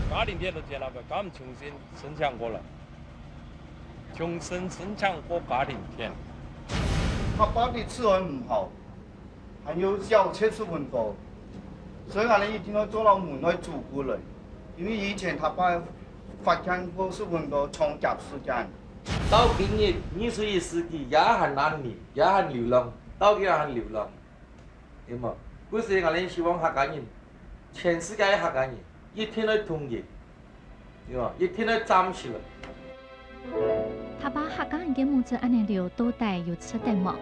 嘉陵田都接了不？刚重新生产过了，重新生产过嘉陵田。他爸的治安唔好，还有小测试温度，所以俺们一定要做到门内主顾来，因为以前他爸发现过是温度冲夹时间。到今日21世纪也很难民，也很流浪，到底也很流浪，对吗？故事俺们希望客家人，全世界的客家人一天都统一，对吗？一天都站起来。他把客家人嘅母子安尼留到底有出得么？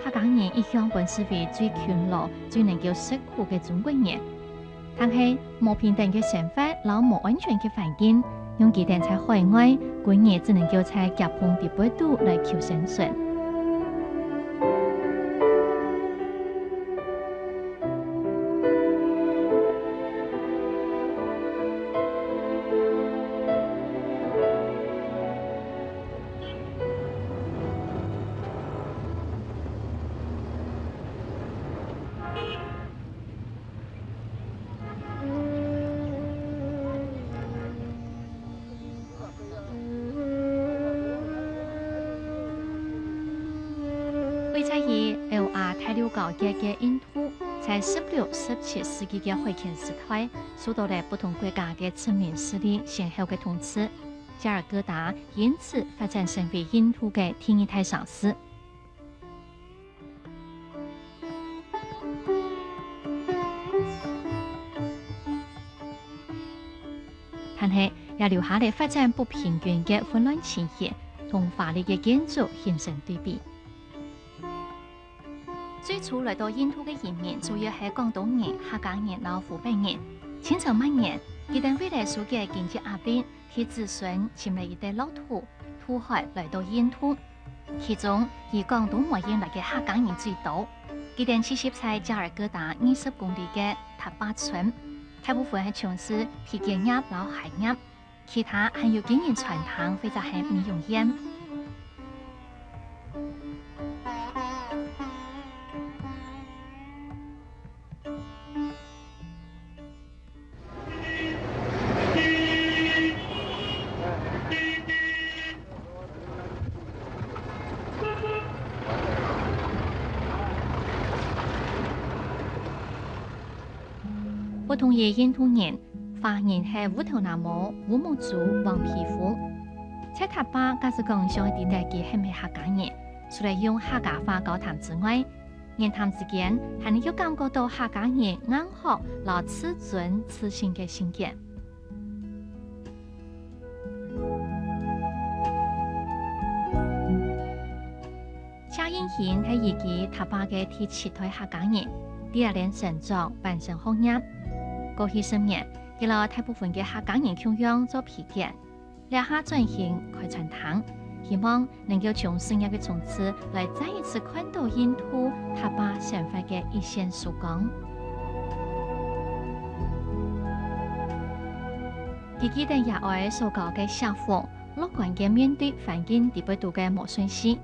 客家人一向本是为最勤劳、最能够识苦嘅中国人，但係冇平等嘅想法，老冇安全嘅環境，用佢哋在海外，每日只能夠在夾碰地背度來求生存。为在以LR 太六高嘅印度，在16、17世紀嘅封建時代，受到了不同國家嘅殖民勢力先後嘅統治，加爾各答因此發展成為印度嘅第二大城市。但係也留下嚟發展不平均嘅混亂情形，同華麗嘅建築形成對比。最初來到印度嘅移民主要係廣東人、客家人和湖北人。清朝末年，佢哋為了紓解經濟壓力，替子孫遷嚟一帶樂土，土海來到印度。其中以廣東話人嚟嘅客家人最多。佢哋棲息在加爾各答20公里嘅塔巴村，大部分係從事皮革業和鞋業，其他還有經營傳統或者係美容業。不同嘅印度人，華人係烏頭那姆、烏木族、黃皮膚。在塔巴假使講上地帶嘅係咪客家人，除了用客家話交談之外，言談之間還能夠感覺到客家人硬殼、和自尊自信嘅性格。嘉應賢係以及塔巴嘅第7代客家人，第2年成長完成學業。過去10年，佢攞大部分嘅客家人傾向做皮革，兩下轉型開傳統，希望能夠從事業嘅從此來再一次看到印度塔巴想法嘅一線曙光。佢記得也愛所搞嘅社福，樂觀嘅面對環境地不度嘅冇損失。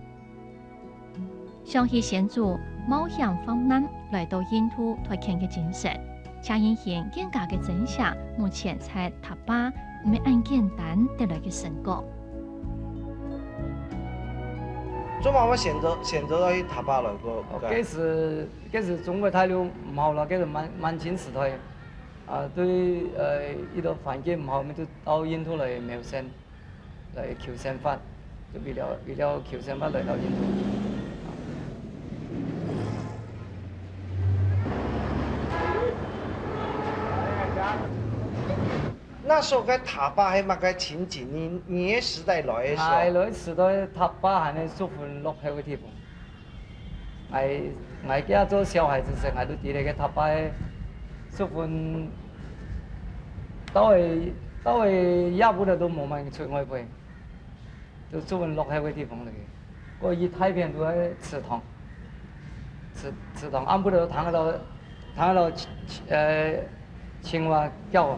上去先祖冒險放難來到印度推強嘅精神。嘉應賢更加嘅真相，目前在塔巴唔係咁簡單得來嘅成果。做乜我選擇去塔巴來個？嗰是中國態度唔好啦，嗰是滿清時代，對呢度環境唔好，咪就到印度嚟謀生，嚟求生法，就為了求生法嚟到印度。那時候嘅塔巴係乜嘅情景？你嘅時代來嘅時候，係來時代塔巴係你舒服落後嘅地方。我家做小孩子時，我都記得嘅塔巴舒服，到係要不得都冇乜出外邊，就舒服落後嘅地方嚟嘅。個一太平都係祠堂，祠堂按不得躺到青蛙叫。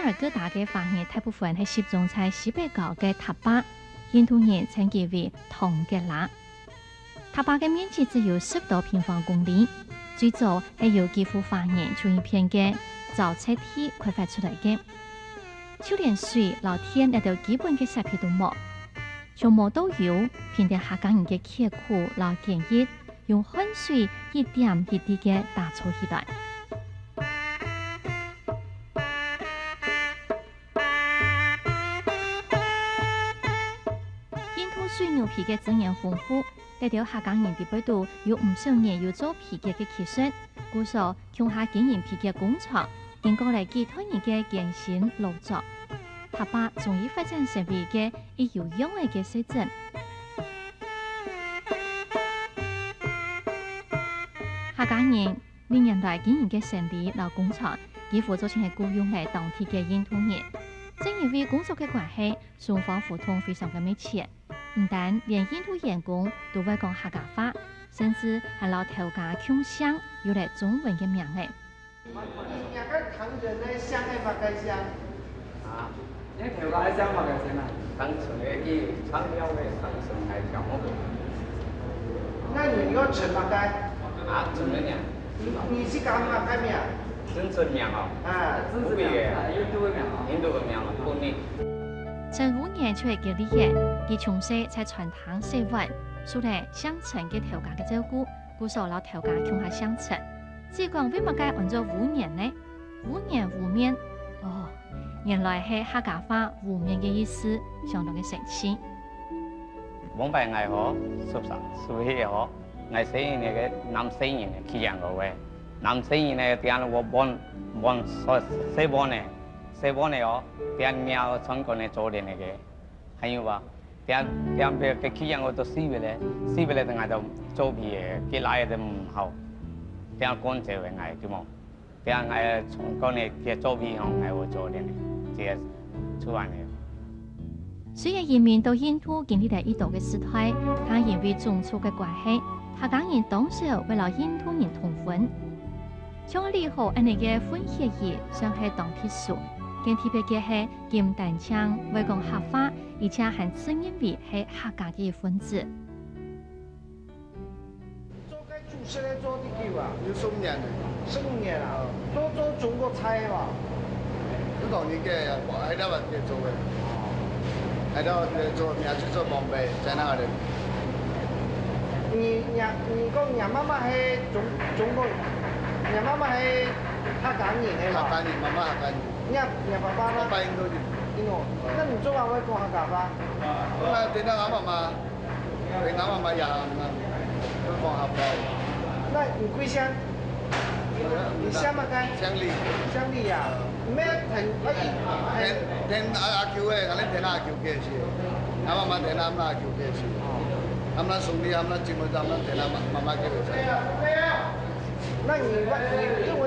尔各答嘅發現大部分係集中在西北角嘅塔巴，印度人稱其為唐吉拉。塔巴嘅面積只有10多平方公里，最早係由幾戶華人從一片嘅沼澤地開發出嚟嘅，就連水、老天嚟到基本嘅設備都冇，從無到有，偏啲客家人嘅刻苦老建議，用汗水一點一滴嘅打造起來。水牛皮嘅經驗豐富，嚟到客家人哋嗰度有唔少人要做皮革嘅技術，故所強下經營皮革工廠，經過嚟其他人嘅艱辛勞作，塔巴終於發展成為嘅一有用嘅市鎮。客家人歷年來經營嘅城里老工廠，幾乎就成係僱用嚟當地嘅印度人，正因為工作嘅關係，雙方互通非常嘅密切。唔但連印度員工都會講客家話，甚至係老頭家腔鄉有嚟中文嘅名嘅。人家唐人咧香係乜嘅香？啊，你頭家香乜嘅香啊？唐城嘅啲長料嘅唐城係香乜嘅？那你要吃乜嘅？啊，做乜嘢？你是講乜嘅名？真正名啊？啊，真是名，印度嘅名啊。印度嘅名啊，不呢？陳武年就係佢啲嘢，佢從細在傳統社會，受嚟鄉村嘅頭家嘅照顧，故所老頭家強下鄉村。只講為乜解按照5年呢？5年5面，哦，原來係客家話5面嘅意思，相當嘅神奇。往擺嗌好，屬於好，嗌死人嘅南死人嘅起樣個位，南死人嘅點我幫西幫呢？西幫呢哦，點苗成個呢做點那個，還有吧，點別嘅起樣我都試過咧，試過咧等下就做皮嘅，佢來就唔好，點乾淨嘅嗌點冇，點嗌從個呢嘅做皮行嗌我做點呢，這出完了。雖然移民到印度經歷了一度嘅時代，但因為種族嘅關係，客家人當時為了印度人通婚，將以後安尼嘅婚協議上係當批數。更特別嘅係，佢唔單槍會講客話，而且還自認為係客家嘅一份子。做該主食咧做啲久啊？有10年了。15年啊，都做中國菜嘛？不同年嘅，喺度嘅做嘅，喺度做名去做烘焙，在那裡。你講娘媽媽係中國，娘媽媽係客家人係嘛？客家人，媽媽客家人。你爸爸呢？爸爸印度人。印度，那你做乜會講客家話？我係聽到我媽媽，聽到我媽媽講啊，都講客家。那你歸鄉？你鄉乜嘅？鄉里。鄉里呀？咩聽？聽阿舅嘅，我哋聽阿舅嘅事。我媽媽聽阿舅嘅事。他們兄弟，他們姊妹，他們聽阿媽媽嘅事。那你認為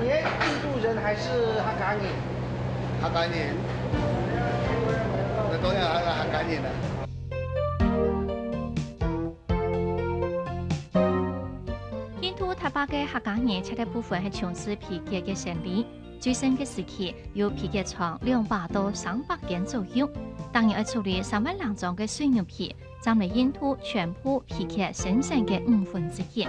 你印度人還是客家人？客家人，那當然係客家人啦。印度塔巴嘅客家人，絕大部分係從事皮革嘅生意。最盛嘅時期，有皮革廠200到300間左右。當然，要處理3萬2張嘅水牛皮，佔嚟印度全部皮革生產嘅1/5。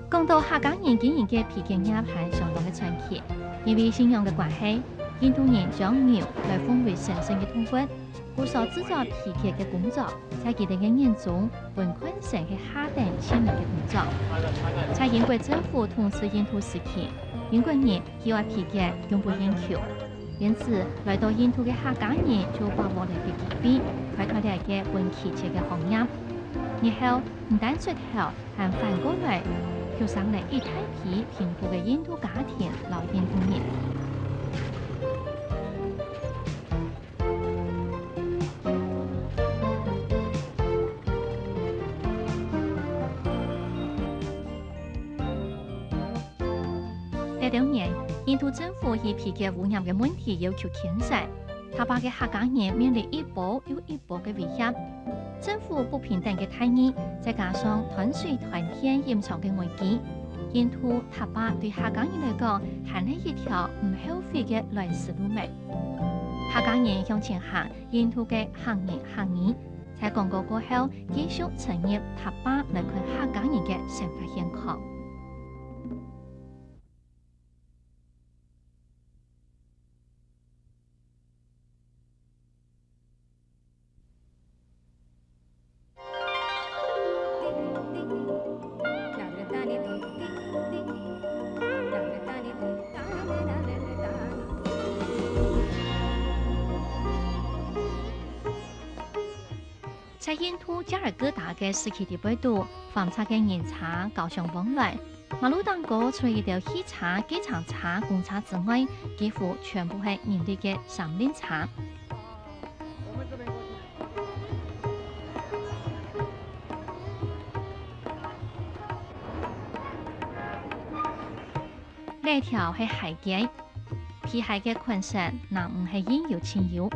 講到客家人經營嘅皮革業係相當嘅傳奇，因為信仰嘅關係，印度人將牛來奉為神聖嘅動物，故所製造皮革嘅工作，在佢哋嘅眼中，本款成係下等親民嘅工作。在英國政府統治印度時期，英國人喜愛皮革用不應求，因此來到印度嘅客家人就把握嚟嘅機會，開拓嚟嘅本皮革嘅行業。然後唔單出口，還反過來跳上嚟一大批貧苦嘅印度家庭老印度人。第2年，印度政府以皮革污染嘅問題要求譴責，塔巴嘅客家人面临一波又一波嘅威胁，政府不平等嘅态度，再加上斷水斷電嚴重嘅危機，印度塔巴對客家人嚟講係一條唔後悔嘅來時路尾。客家人向前行，印度嘅行人行義，在廣告過後繼續參與塔巴來看客家人嘅生活現況。在印度加爾各答嘅時期地北度，房車嘅人車高雄往來，馬路當過除了一條汽車、機場車、公車之外，幾乎全部係人力嘅三輪車。呢條係海街，皮海嘅款式，嗱唔係應有盡有。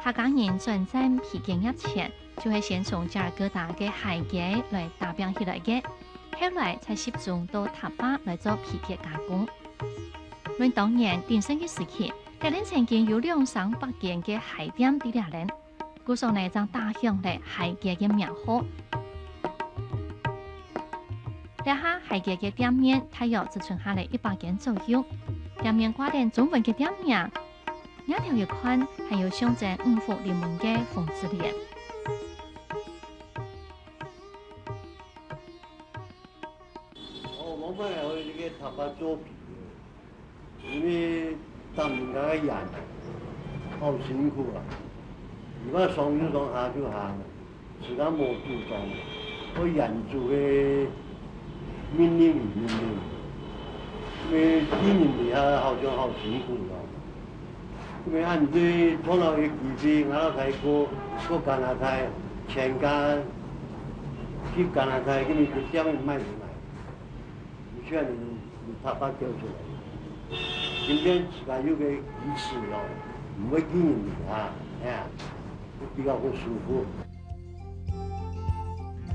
客家人轉戰皮件入前，就係先從加爾各答嘅海街來打拼起來嘅，後來才集中到塔巴來做皮革加工。論當年鼎盛嘅時期，呢裡曾經有200-300間嘅海店喺呢裡，故上呢將打響嚟海街嘅名號。呢下海街嘅店面大約只存下嚟100間左右，店面掛定中文嘅店名。一條一款還有象徵五福臨門嘅鳳字臉。我們係去呢個塔巴做皮嘅，因為當年嗰啲人好辛苦啊，如果上就上下就下，自家冇主張，個人做嘅命令，因為啲人哋啊好像好辛苦啊。因為按對從頭嘅機器，我睇過加拿大、全家去加拿大，咁你就點樣賣唔賣？唔需要你塔巴交出嚟。今天自家有個意思咯，唔會見人哋啊，比較好舒服。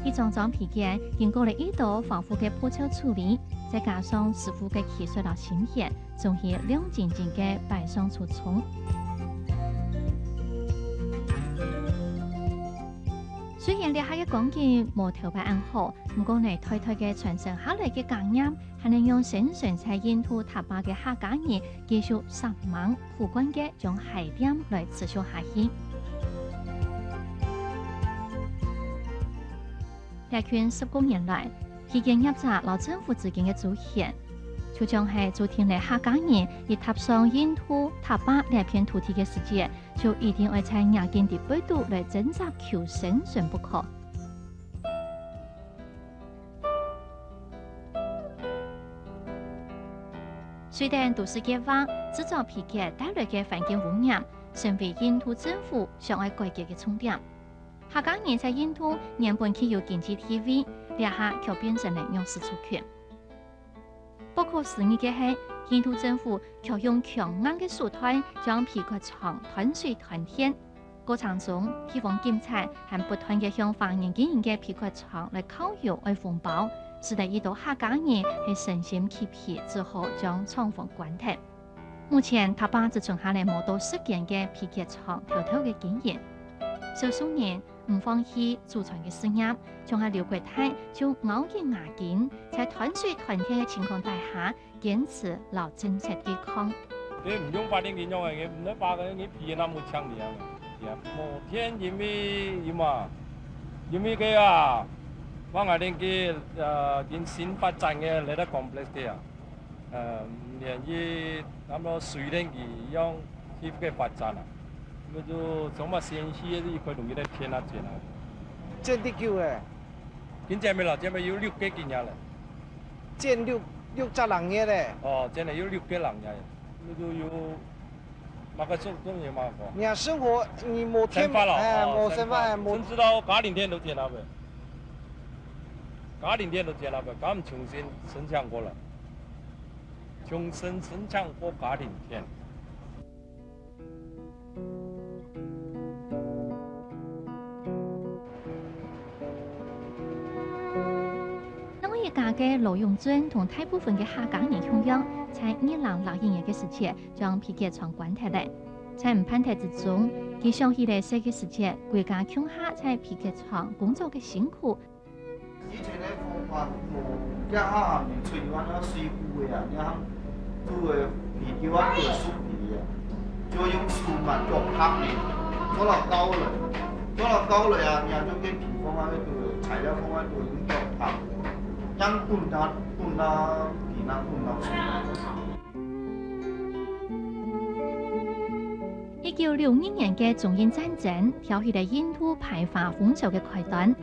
一張張皮件經過了一道防腐嘅破臭處理，再加上師傅嘅技術同經驗，終於亮晶晶嘅擺上出廠。雖然呢下嘅講件無頭擺安好，不過呢推嘅傳承下來嘅經驗，係能用新純在印度塔巴嘅客家人繼續上網苦幹嘅將海店來持續下去。呢群10多年來，皮件業者老政府之間嘅組協，就將係做天嚟客家人而踏上印度塔巴呢片土地嘅世界，就一定要在亞健地北度來掙扎求生存不可。雖然都市計劃製造皮件帶來嘅環境污染，成為印度政府想要改革嘅重點。客家人在印度原本具有經濟地位，呢下卻變成了弱勢族群。不可思議嘅係，印度政府卻用強硬嘅手段將皮革廠斷水斷電。過程中，地方警察還不斷嘅向犯人經營嘅皮革廠來靠油來封包，使得一度客家人係身心俱疲，只好將廠房關停。目前，塔巴只剩下嚟冇到10間嘅皮革廠偷偷嘅經營。少數人唔放棄祖傳嘅事業，仲係廖國泰就咬緊牙根，在斷水斷電嘅情況底下，堅持留政策對抗。你唔用發電機用嘅，唔得把嘅皮那麼強烈嘅，冇天因為佢啊，我係電機電線發展嘅嚟得 complex 啲啊，連於咁多水電機一樣去嘅發展啊。那就怎麼先期呢塊容易嚟偏啊轉啊？建啲叫嘅，現在咪啦，現在有6幾件嘢嘞。建六隻人嘢咧。哦，現在有6幾人嘢，那就有那個種嘢嘛個。你看生活你冇天冇生活冇。甚至到家庭店都建啦唄，家庭店都建啦唄，咁重新申請過了。终身成长或家庭片。一家嘅羅永尊同大部分嘅客家人同樣，在2061年嘅時節將皮革廠關停嚟。在唔攀台之中，佢想起嚟世界時節國家鄉下在皮革廠工作嘅辛苦。以前咧方法冇一下面吹完那水壺嘅啊，你睇做嘅皮叫啊做樹皮啊，就用樹嘛做拍面，做到高嚟啊，然後就跟皮方啊做材料方啊做用做拍。讓燉到皮那燉到水。1962年嘅中印戰爭挑起咗印度排華風潮嘅開端，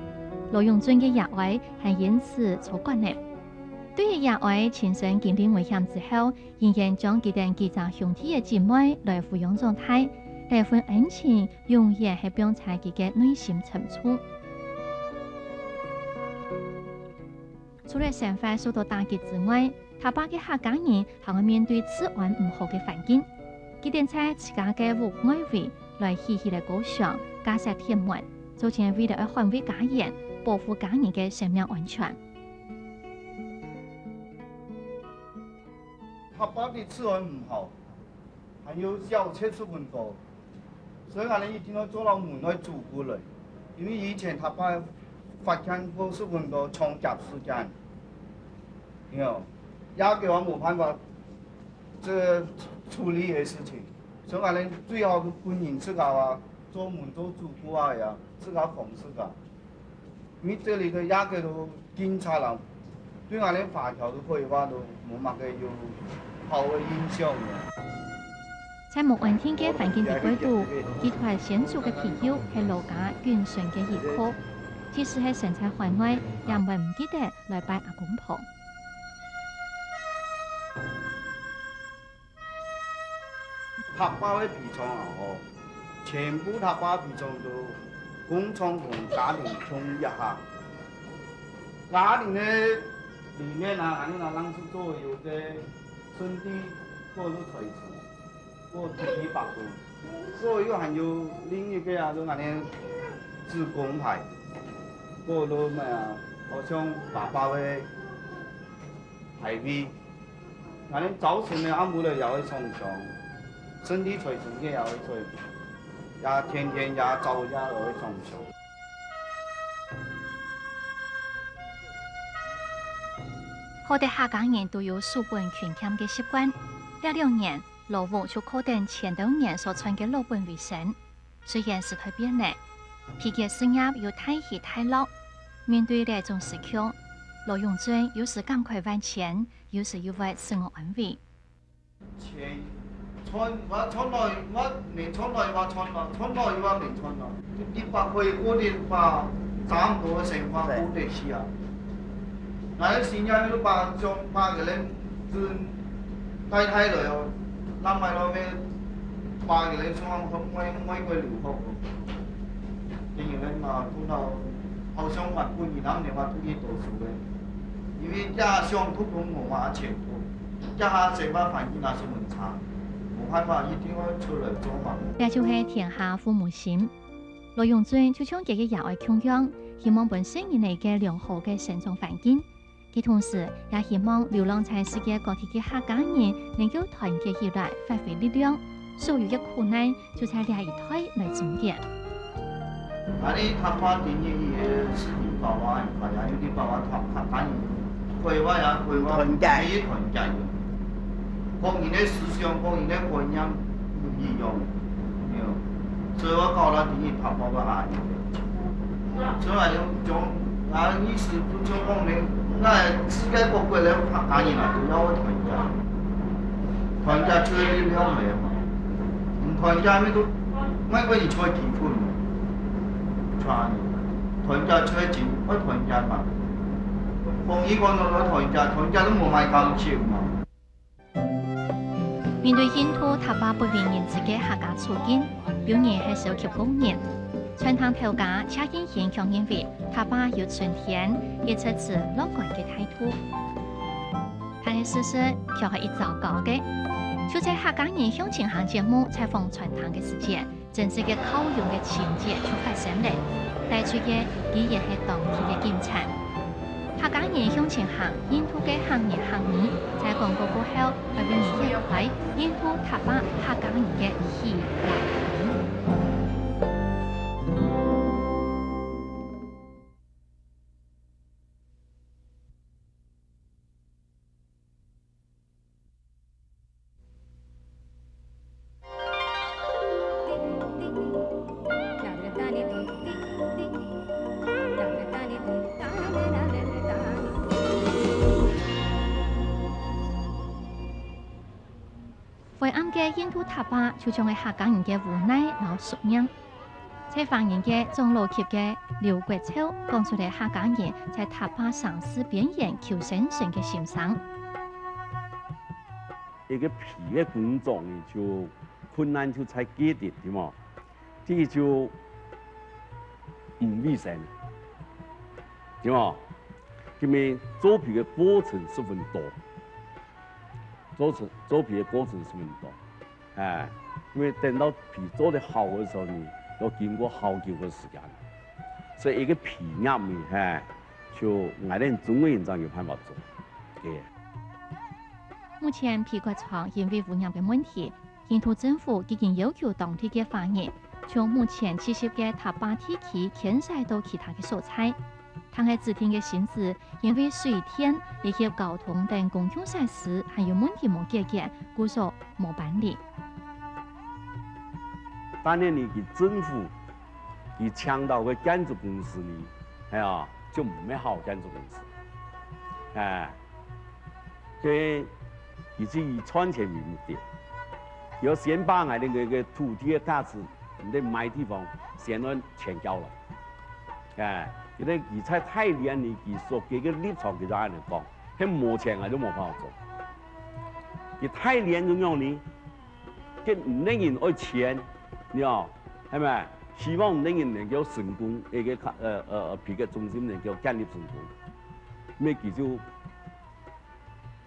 羅永尊嘅野外係因此遭關嘅。對於野外親身經歷危險之後，仍然將佢哋幾隻兄弟嘅姊妹來撫養狀態，呢份恩情永遠係表在佢嘅內心深處。除了生活受到打擊之外，他爸嘅客家人還要面對治安唔好嘅環境。佢哋在自家嘅屋外圍來嬉戲嘅高尚，架設鐵門，做成為了要捍衛家園、保護家人嘅生命安全。他爸的治安唔好，還有小車出很多，所以我哋一定要做到門來照顧佢。因為以前他爸發生過是很多衝擊事件。有，也叫我冇辦法，這處理嘅事情，所以我哋最好本人自家啊，做門做主顧啊呀，自家防自家。因為這裡嘅也叫做警察啦，對我哋法條都可以話都冇乜嘅有好嘅影響嘅。在冇安天嘅環境地區度，集團先做嘅皮油係老家捐順嘅依靠，即使係身在海外，也唔記得來拜阿公婆。他爸嘅皮廠啊，全部他爸皮廠都工廠同家庭統一下。家庭咧裡面啊，俺哋當時做有嘅兄弟過咗財產，過土地白工，所以還有另一個啊，就俺哋自工牌，過咗咩啊？好像爸爸嘅牌位，俺哋早晨咧，啱冇咧又去上場。身體隨時嘅也會做，也天天也走也會上場。好多客家人都有書本權欠嘅習慣。2年，老屋就靠定前多年所傳嘅老本為生。雖然時代變了，皮革事業又太起太落，面對呢種時局，羅永尊有時感慨萬千，有時又為自我安慰。我連村內話連村內，啲白佢嗰啲話3個成話好啲事啊！嗱，啲先人都把將把嘅咧，就帶嚟哦，諗埋落咩，把嘅咧從每個留學，竟然咧嘛，到到好像話半年3年話都去讀書嘅，因為家鄉都冇話前途，家生活環境也是很差。這就是天下父母心。羅永尊就將佢嘅野外供養，希望本身人類嘅良好嘅成長環境。佢同時也希望流浪在世界各地嘅客家人能夠團結起來，發揮力量。所有嘅苦難就在呢一胎來終結。那你他爸定義嘅視頻爸爸，係呀，有啲爸爸客家人，佢話呀，佢話可以團結。各人嘅思想、各人嘅觀念唔一樣，所以我搞到第一拍波嘅下嘢。所以話有意思就講你，世界各國嘅客家人啊，都要團結，團結出力量嚟嘛。唔團結咩都，每個人出幾分，團結出錢，不團結嘛。逢呢個都團結都冇買咁少嘛。面對印度他爸不為人知嘅客家處境，表現係少極公認。全堂頭家恰應現強認為他爸有春天，亦出自樂觀嘅態度。但係事實卻係一糟糕嘅。就在客家人向前行節目採訪傳統嘅時節，真正嘅靠用嘅情節就發生嚟，帶出嘅依然係當地嘅警察。客家人向前行，印度嘅行人行語，在廣告過後，為你一睇印度塔巴客家人嘅喜來行。灰暗嘅印度塔巴，就像係客家人嘅無奈老熟人。在方言嘅中路協嘅廖國超講出嚟客家人在塔巴嘗試表演求生存嘅心聲。一個皮嘅工作呢，就困難就在幾點，對冇？第一就唔衛生，對冇？因為做皮嘅過程十分多。做皮的過程是很多，因為等到皮做得好的時候呢，要經過好久的時間，所以一個皮鴨呢，就我哋中國人就有辦法做嘅。目前皮革廠因為污染嘅問題，印度政府已經要求當地嘅方言，從目前70嘅塔巴地區遷徙到其他嘅所在。但係指定嘅限制，因為水電以及交通等公共設施還有問題冇解決，故所冇辦理。當年呢，佢政府佢倡導嘅建築公司呢，就唔係好建築公司，佢以至以賺錢為目的，要先把我哋嘅土地嘅價值，你哋買地方先攞錢交了，佢哋而在太廉呢，佢所給嘅立場，佢就按嚟講，佢冇錢我都冇辦法做。佢太廉咁樣呢，佢唔能人愛錢，你話係咪？希望唔能人能夠成功，一個皮革中心能夠建立成功，咩佢就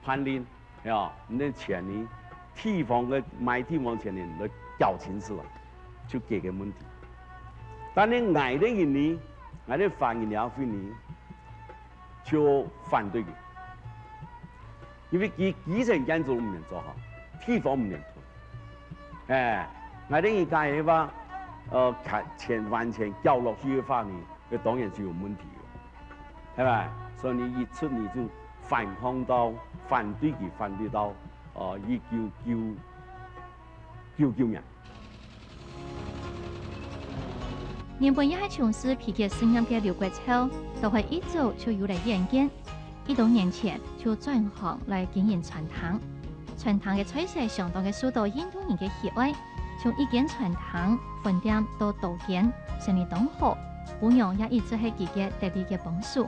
判令係嘛？你錢呢，地方嘅買地方錢呢，來交錢是吧？就解決問題。但係外地人呢？我哋反映兩方面就反對嘅，因為佢基層建築唔能做好，地方唔能做。我哋而家嘅話，錢完全交落去嘅話呢，佢當然就有問題嘅，係咪？所以你一出你就反抗到反對佢，反對到一救人。原本也係從事皮革事業嘅廖國超，都係一早就有嚟演講。1多年前就轉行嚟經營傳統。傳統嘅趨勢相當嘅受到印度人嘅喜愛，從一間傳統分店到多間，生意當好，保養也一直係佢嘅得力嘅幫手。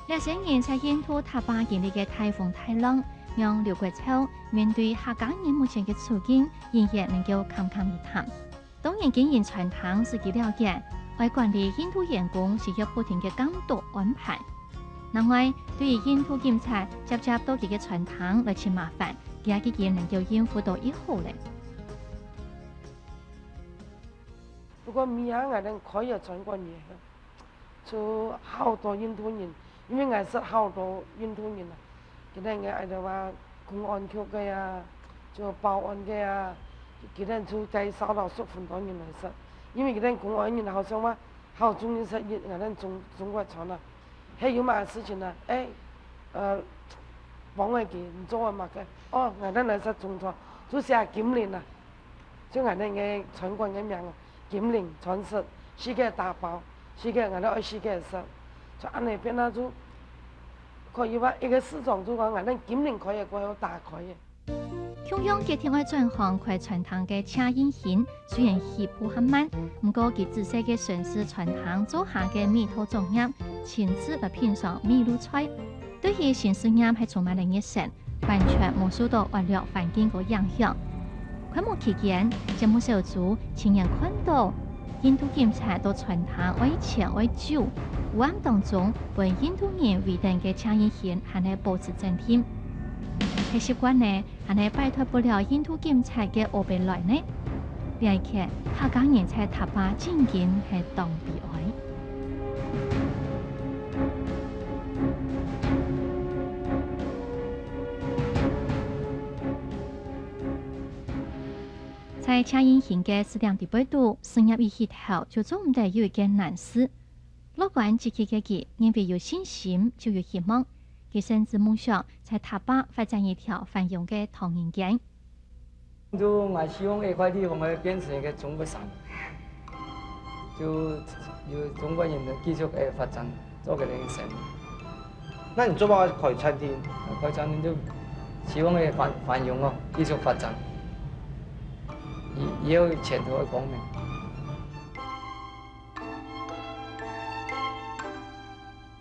這些年在印度塔巴經歷嘅大風大浪，讓廖國超面對客家人目前嘅處境，仍然能夠侃侃而談。當然，經營傳統自己了解，為管理印度員工是要不停嘅監督安排。另外，對於印度警察接到佢嘅傳統來添麻煩，佢亦然能夠應付到以後咧。不過米亞我哋可以傳過嘢，就好多印度人，因為我識好多印度人啊。佢哋嘅就話公安局嘅啊，就保安嘅啊，佢哋就在少到10分鐘人來識，因為佢哋公安人好像話好中意識我哋中國傳啊，還有嘛事情啊？幫我給唔做啊嘛嘅，我哋來識中傳，就寫檢靈啊，就我哋嘅傳官嘅名啊，檢靈傳識，世界大包，世界我哋愛世界識，就按呢邊啊就。可以話一個市場就講，我哋檢靈可以過有大可以。同樣嘅天愛轉行佢傳統嘅車引線，雖然起步很慢，不過佢仔細嘅嘗試傳統做下嘅米土種業，親自嚟品嘗米露菜，對於新事業係充滿了熱忱，完全冇受到惡劣環境嘅影響。開幕期間，節目小組親眼看到印度警察到傳統為錢為酒，有暗当中为印度人为等嘅请人线，还系保持整天。喺习惯呢，还系摆脱不了印度警察嘅恶被来呢。呢一刻，客家人在塔巴真正系当悲哀。在请人线嘅4點地半度，深入一起頭就做唔得有一件難事。樂觀積極嘅佢，因為有信心就有希望。佢甚至夢想在塔巴發展一條繁榮嘅唐人街。就我希望那塊地方會變成一個中國省，就有中國人的繼續嘅發展，做個人生。那你做乜開餐廳？開餐廳就希望佢繁榮哦，繼續發展，以後前途會光明。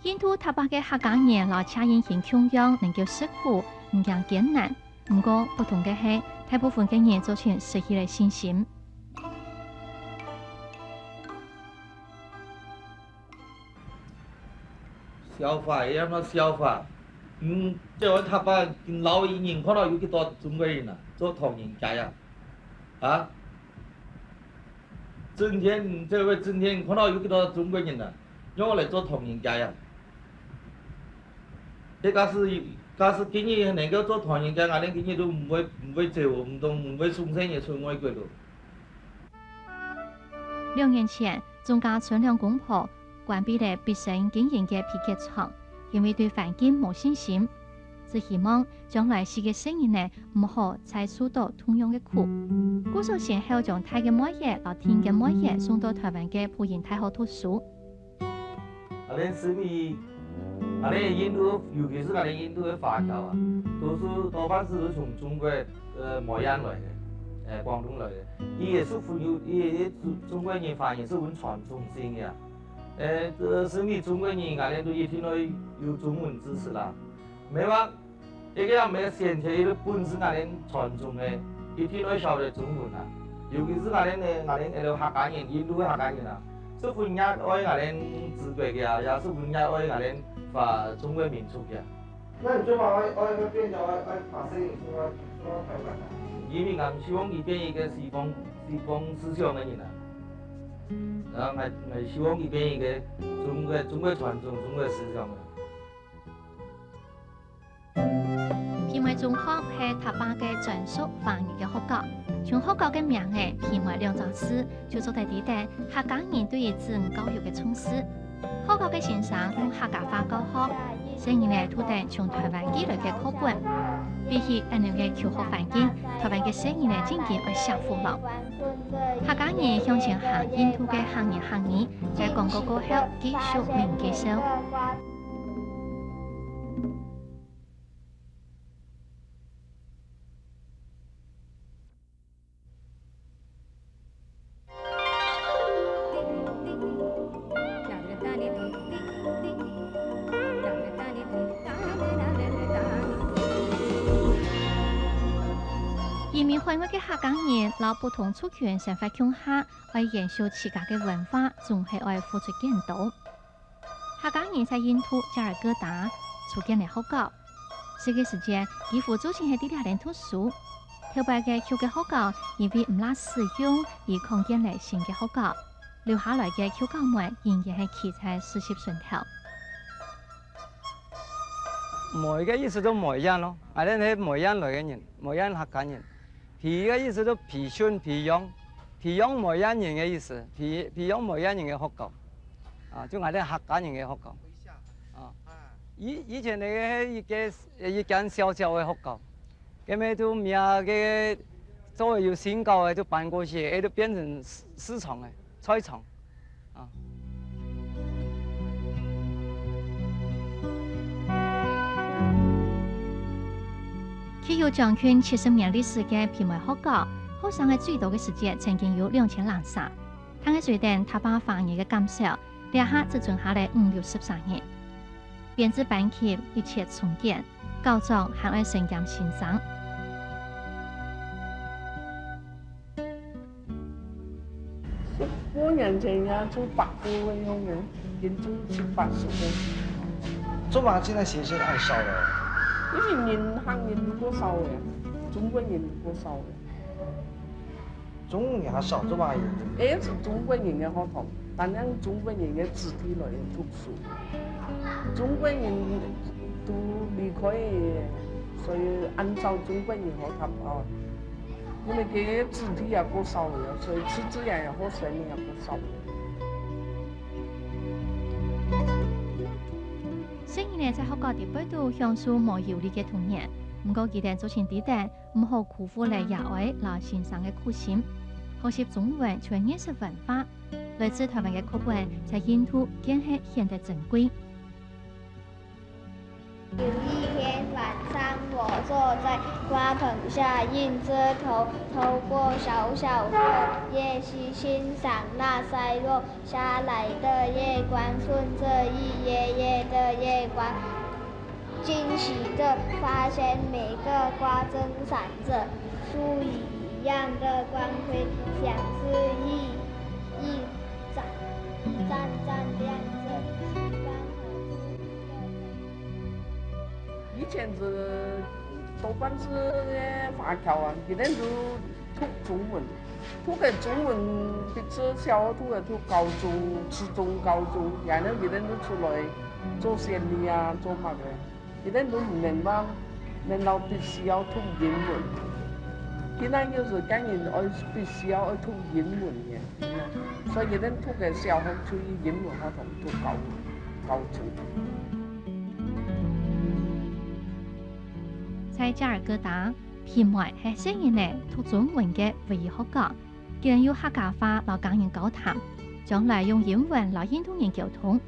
印度塔巴嘅客家人攞請人線供養，能夠食苦，唔驚艱難。不過不同嘅係，大部分嘅人做全失去了信心。消化也要消化。在我塔巴老一人看到有幾多中國人啊，做唐人街啊，啊！整天看到有幾多中國人啊，讓我嚟做唐人街啊！這假使今日能夠做唐人街，我哋今日都唔會做，唔會送生嘢出外國咯。2年前，中家村兩公婆關閉了必勝經營嘅皮革廠，因為對環境冇信心，只希望將來世嘅生意呢唔好再受到同樣嘅苦。故所先後將泰嘅每日和天嘅每日送到台灣嘅普賢大學讀書。我哋印度，尤其是我哋印度嘅華僑啊，多半是從中國梅縣來嘅，廣東來嘅。伊也是中國人反而是很傳統性嘅。這是你中國人，我哋都一定要有中文知識啦。沒話，一個人沒先天的本事，我哋傳統嘅一定要曉得中文啊。尤其是我哋客家人，印度嘅客家人啊，是分野愛我哋自國嘅啊，也是分野愛我哋。把中國民族嘅，那你做乜愛變咗愛把生意做台灣啊？因為我希望佢變一個西方思想嘅人啊，然後我希望佢變一個中國傳統、中國思想嘅。片尾中學係塔巴嘅專屬方言嘅學校，從學校嘅名嘅片尾2張紙就做得啲嘅客家人對於自然教育嘅重視。學校嘅先生用客家話教學，雖然咧土地從台灣寄來嘅課本，比起安樣嘅求學環境，台灣嘅生意咧漸漸會享福了。客家人向前行，印度嘅行業行業，在廣告過後繼續名繼收。移民海外嘅客家人，攞不同族群想法共下，為延續自家嘅文化，仲係愛付出更多。客家人在印度加爾各答組建了學校，這個時間幾乎組成係啲人讀書。後邊嘅舊嘅學校因為唔拉使用，而擴建了新嘅學校，留下來嘅舊校門仍然係企在事業順頭。梅嘅意思都梅縣咯，我哋係梅縣來嘅人，梅縣客家人。皮嘅意思都皮訓皮養梅縣人嘅意思，皮養梅縣人嘅學校，啊，就我哋客家人嘅學校，啊，以前嚟嘅一間小小嘅學校，咁樣都名嘅作為有新教嘅就搬過去，都變成市場嘅菜場，啊。具有將近70年歷史嘅片尾學校，學生嘅最多嘅時間曾經有2000人上。但係隨着塔巴方言嘅減少，呢下只剩下嚟50-60人。編制班級一切重建，校長還愛增減新生。10多年前呀，做白布嘅用嘅。人中7、80个。做嘛现在学生太少了。因为汉人不少呀，中国人不少呀。中国人还少，做嘛人？是中国人嘅好同，但係中國人嘅子弟來讀書，中國人都離開，所以按照中國人好讀啊。因為佢嘅子弟也過少了，所以吃自然也好生也過少。雖然呢在學校地區都享受無憂慮嘅童年，不過佢哋做前啲嘅唔好辜負了野外老先生嘅苦心。學習中文除藝術文化，來自台灣嘅課本在印度更係顯得珍貴。有一天晚上，我坐在花棚下，硬着頭，透過小小的夜隙欣賞那曬落下來的月光，順着一頁頁的月光，驚喜地發現每個花正閃着樹一樣的光輝，像是一盞亮着希望和以前是多半是華僑啊，佢哋都讀中文，讀嘅中文的至少讀嘅讀高中、初中、高中，然後佢哋都出來做生意啊，做乜嘅，佢哋都唔明白，難道必須要讀英文？佢哋就是講人愛必須要讀英文嘅，所以佢哋讀嘅小學就以英文學同讀高中。在加爾各答，片尾係適應嚟讀中文嘅唯一學校，既然要客家話來講人交談，將來用英文來印度人溝通，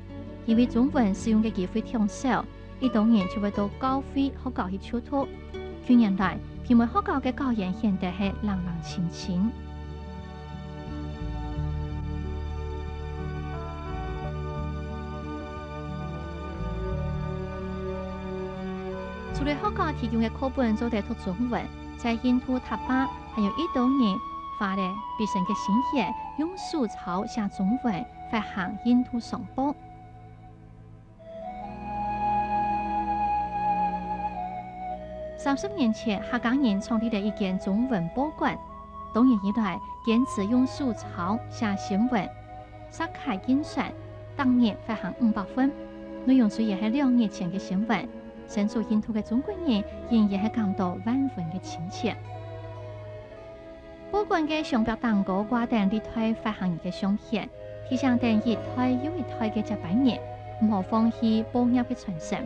因為中文使用嘅機會挺少，印度人就會到高飛學校去取讀。去年來，片尾學校嘅教員顯得係冷冷清清。除了學校提供嘅課本做得讀中文，在印度塔巴還有印度人發的畢生嘅心血，用素草寫中文發行印度雙報。30年前，客家人創立了一間中文報館，多年以來堅持用素草寫新聞，殺開印刷，當年發行500份，內容雖然係2年前嘅新聞。身處印度嘅中國人仍然係感到萬分嘅親切。報館嘅上標蛋糕掛定列台發行人嘅相片，提倡定一台又一台嘅接班人，唔好放棄報業嘅傳承。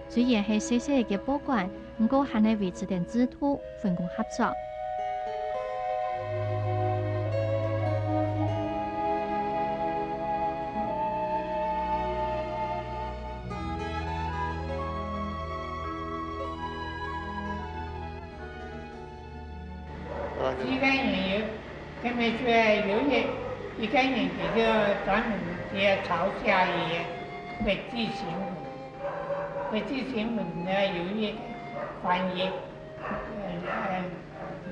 雖然係細細嘅報館，不過還係維持定制度，分工合作。一个人有，他们说有一个人就专门写抄写的国际新闻，国际新闻呢有一个翻译，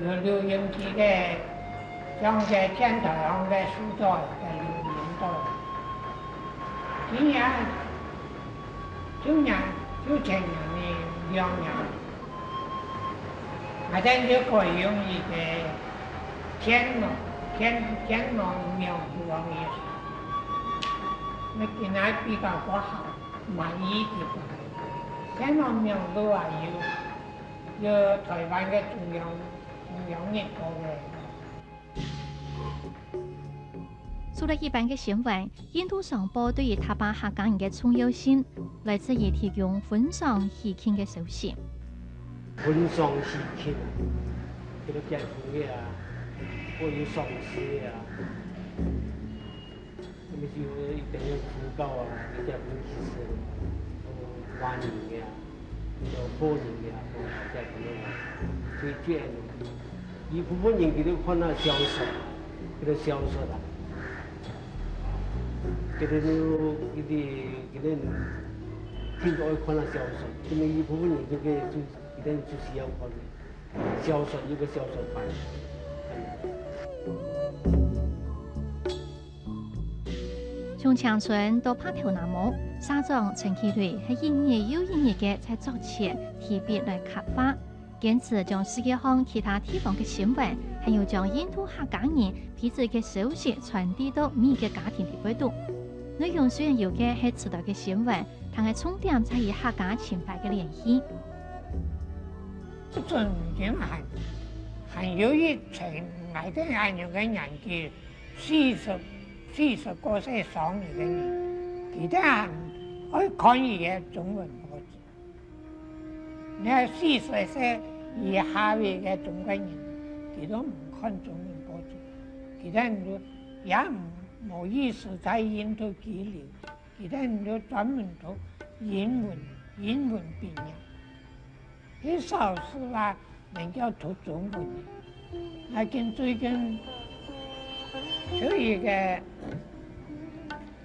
有录音机的，像在天台上的书桌的录音到。今年就前年的2年。我哋就可以用一個天龍苗黃嘅，我見佢比較好，滿意啲。天龍苗都話有台灣嘅中央日報嘅。除了一般嘅新聞，印度雙報對於塔巴客家人嘅重要性，來自於提供分享喜慶嘅消息。分喪喜慶，佢哋結婚嘅啊，或有喪事嘅啊，咁就一定要禱告啊，一定要祈禱，歡迎嘅啊，有過年嘅啊，都係咁樣啊，最主要一部分人佢哋看到銷售，佢哋銷售啦，佢哋聽到看到銷售，咁樣一部分人佢哋就。一定就是要看銷售一個銷售班。從从乡村到拍头南模，沙庄陈其瑞係一年又一年嘅在作詞提筆來刻畫，堅持將世界上其他地方嘅新聞，還有將印度客家人彼此嘅消息傳遞到每個家庭地度。內容雖然有嘅係時代嘅新聞，但係重點在於客家情懷嘅聯繫。這種人很有一群愛的愛人嘅年紀40過歲上嚟嘅人，佢哋係可以看嘢中文報紙。你係40歲以下嘅中國人，佢都唔看中文報紙，佢哋也冇意思在印度居留，佢哋就專門讀英文編譯。很少是話能夠讀中文的，那跟最近就一個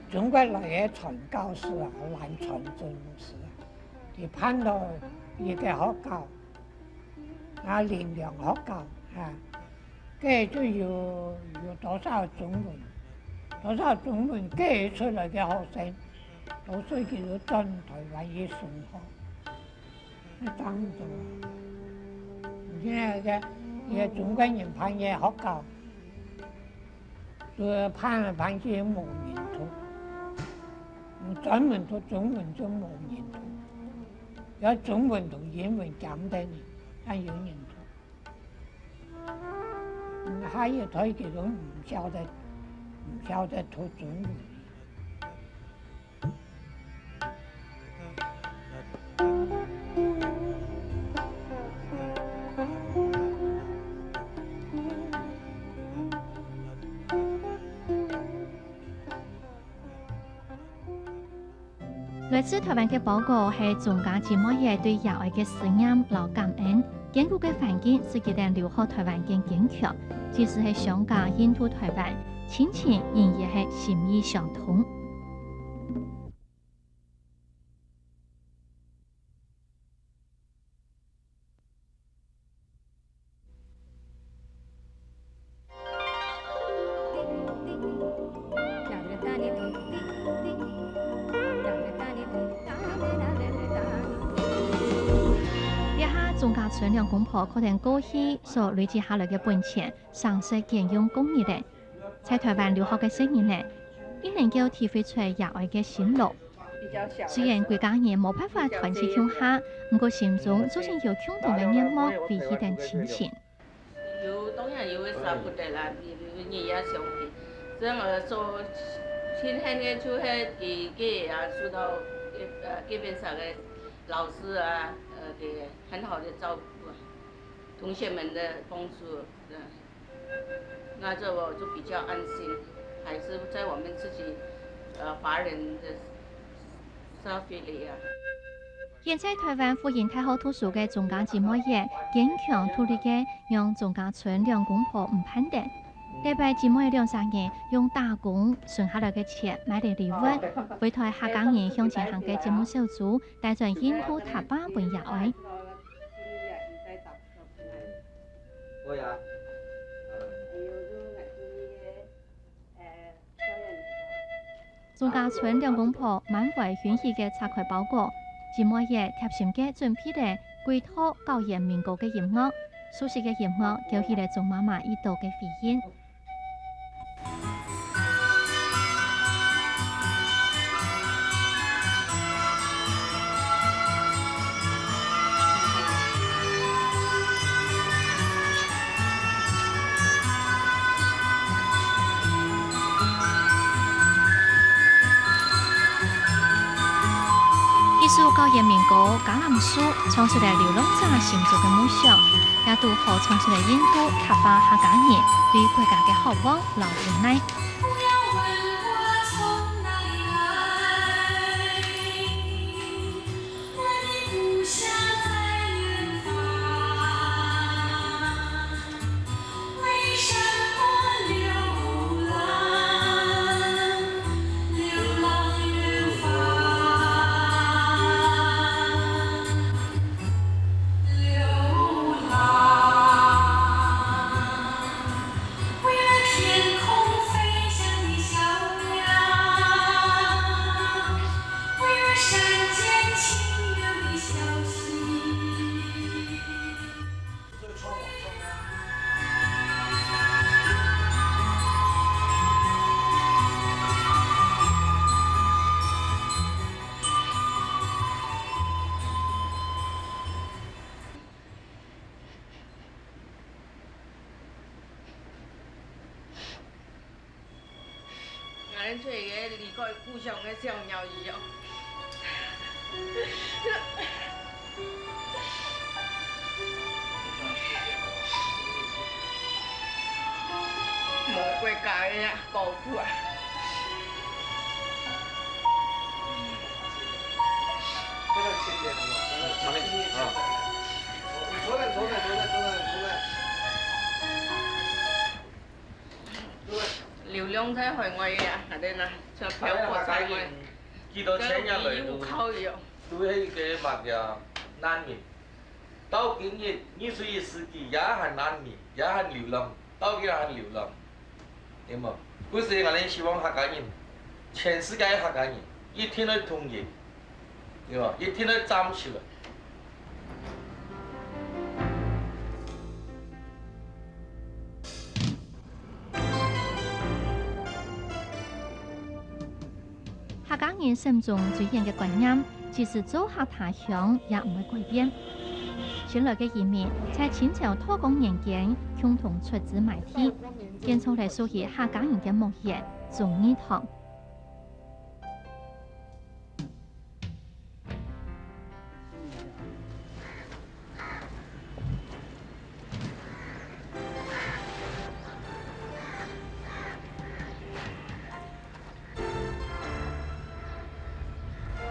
中國來嘅傳教士啊，南傳宗師啊，佢攀到一個學校，啊靈糧學校啊，佢就有多少中文，佢出來嘅學生，多數佢都轉台灣去上學。當咗，現在嘅中國人攀嘢學校，就攀去冇人讀，專門讀中文就冇人讀，要中文同英文夾得呢，才有人讀。還有佢哋都唔曉得讀中文。來自台灣嘅報告係中間節目嘢對亞愛嘅思念和感恩，堅固嘅環境使佢哋留學台灣更堅強，即使係香港、印度、台灣，親情仍然係心意相通。中家村兩公婆可能過去所累積下來嘅本錢，嘗試兼用公益嘅，在台灣留學嘅10年嚟，亦能夠體會出亞愛嘅心路。雖然國家人冇辦法團結向下，不過心中總是有共同嘅願望，維繫定親情。有當然有啥不得啦，有你也相信。所以我說，今天呢就係給啊受到這邊上嘅老師啊。給很好的照顧，同學們的幫助，那這我就比較安心，還是在我們自己華人的社會裏啊。現在台灣福音太好圖書嘅中間節目嘢，堅強獨立嘅，讓中家村兩公婆唔攀登。禮拜節目嘅2-3年，用打工存下來嘅錢買嚟禮物，為台客家人向前行嘅節目小組帶上印度塔巴本亞愛。中家村兩公婆滿懷歡喜嘅拆開包裹，節目嘢貼心嘅準備嚟歸託高原民歌嘅音樂，熟悉嘅音樂叫起嚟眾媽媽一道嘅回應。一首高原民歌《橄欖樹》唱出嚟流浪者心中嘅夢想，也都好唱出嚟印度塔巴客家人對國家嘅渴望和無奈。为了天空飞翔。山间清凉的小溪。俺这个离开故乡的小鸟一样。冇国家嘅保护啊！流浪在海外嘅啊，係啲啦，像漂泊在外，幾多千人嚟跟義務靠一樣。都係嘅物呀難民。到今日21世紀也係難民，也係流浪，到今日係流浪，對冇？嗰時我哋希望客家人，全世界客家人一天都統一，對冇？一天都站起來。客家人心中最嚴嘅觀念，即使走下他鄉也唔會改變。前來嘅移民在清朝托工年間共同出資買地，建造嚟屬於客家人嘅木業忠義堂。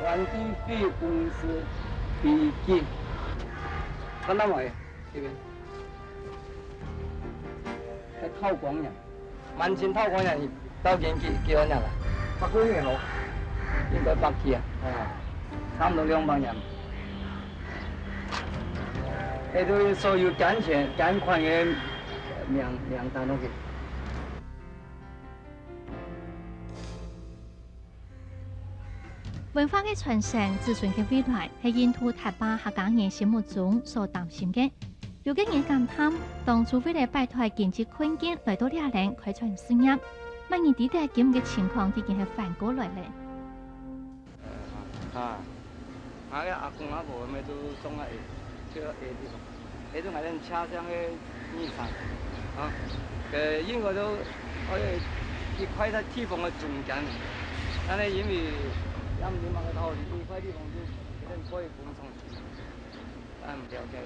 环境费公司笔记，看到没？这边，在套光人，满清套光人到年幾多人啦？100多年咯，應該100幾啊，差唔多200人。呢度所有捐款嘅名單都嘅。文化嘅傳承、子孫嘅未來，係印度大把客家人心目中所擔心嘅。有嘅人感嘆，當初為了擺脫經濟困境，來到呢領開創事業，乜嘢啲嘅咁嘅情況已經係反過來咧。我嘅阿公阿婆咪都種下啲地方，呢度我哋車上嘅泥產，應該都可以一塊嘅地方嘅中間，但係因為要唔點啊？個頭一塊地方就有點可以工廠，但唔了解。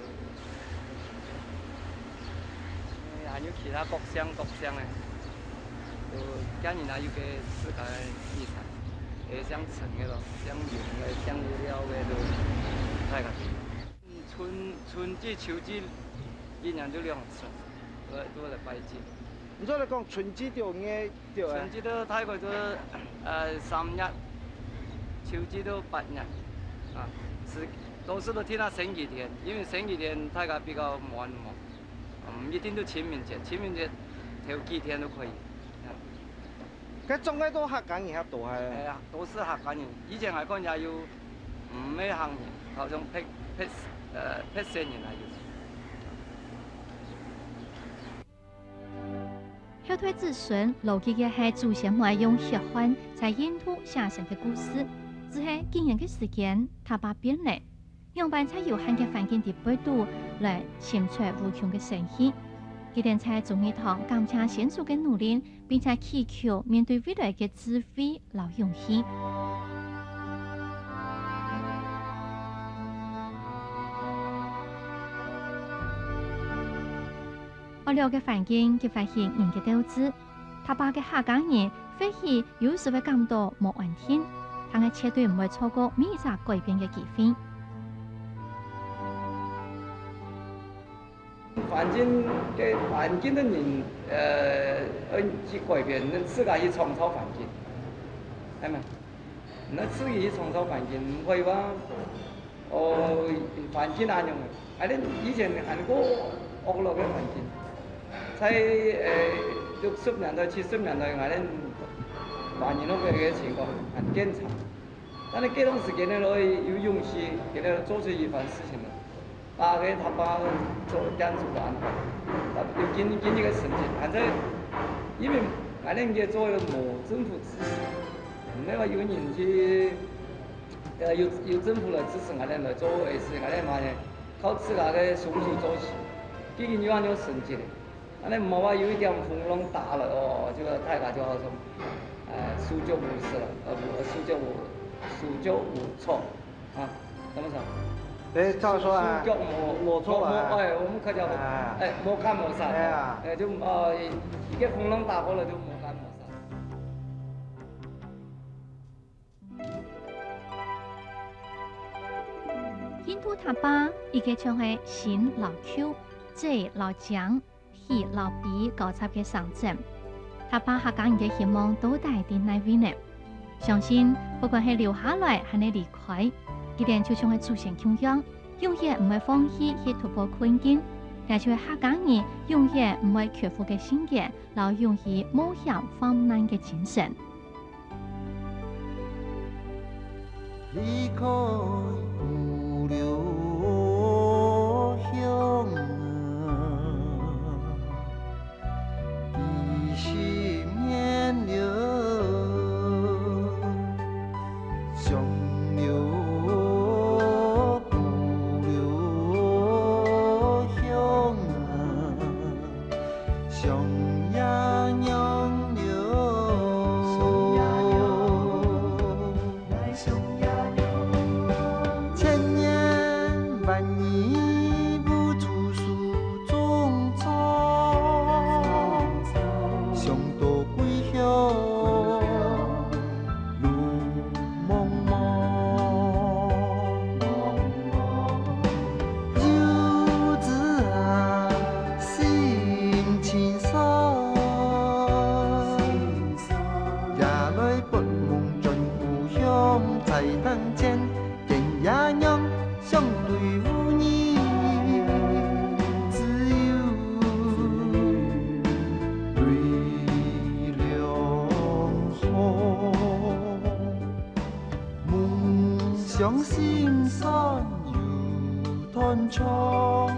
還有其他各鄉嘅，就今年還有個自家地產，像橙嘅咯，像油嘅、像料嘅都大家。春季、秋季一年就2次，都嚟拜節。你再嚟講春季就應該就春季都大概都3日。秋季都8日，都是聽到星期天，因為星期天大家比較忙，唔一定都清明節頭幾天都可以。佢種嘅都客家人喺度係。係啊，都是客家人。以前係講也有唔咩行人，好像辟山人係後代子孫留記嘅係祖先們用血汗在印度寫成嘅故事。只係幾年嘅時間，他把變嚟，用辦在有限嘅環境地背度來潛出無窮嘅誠意。佢哋在忠義堂感謝先祖嘅努力，並且祈求面對未來嘅智慧和勇氣。惡劣嘅環境激發起人嘅鬥志，他把嘅客家人或許有時會感到冇安天。但係絕對唔會錯過每一個改變嘅機會。環境的人去改變，你自己去創造環境，係咪？你自己去創造環境，唔會話環境那樣嘅。係你以前韓國惡劣嘅環境，在60年代、70年代，我哋環境嗰個情況很堅強。但是这段时间呢，可以有勇气给他做出一番事情来，把给他把做点子完，有经济个成绩。反正因为俺那个做了没政府支持，没话有人去，有政府来支持俺那来做的事，俺那嘛呢，靠自家个双手做起，这个有俺有成绩的。俺那没话有一点风浪大了哦，这个大家就好说，输就无事了，输就无错，啊，怎么说？对，照说啊，输就没错啊。我们客家话，没干没啥，就一个风浪打过了就没干没啥。印度塔巴一个像係新老 Q、J 老蔣、H 老 B 搞插嘅上陣，塔巴客家人嘅希望都大啲內邊呢。相信不管係留下來還係離開，佢哋就像係祖先咁樣，永遠唔會放棄去突破困境，但係客家人永遠唔會屈服嘅信念，然後永遠冒險犯難嘅精神。離開故鄉地心面流，上流故鄉上呀娘流。向心山有團窗。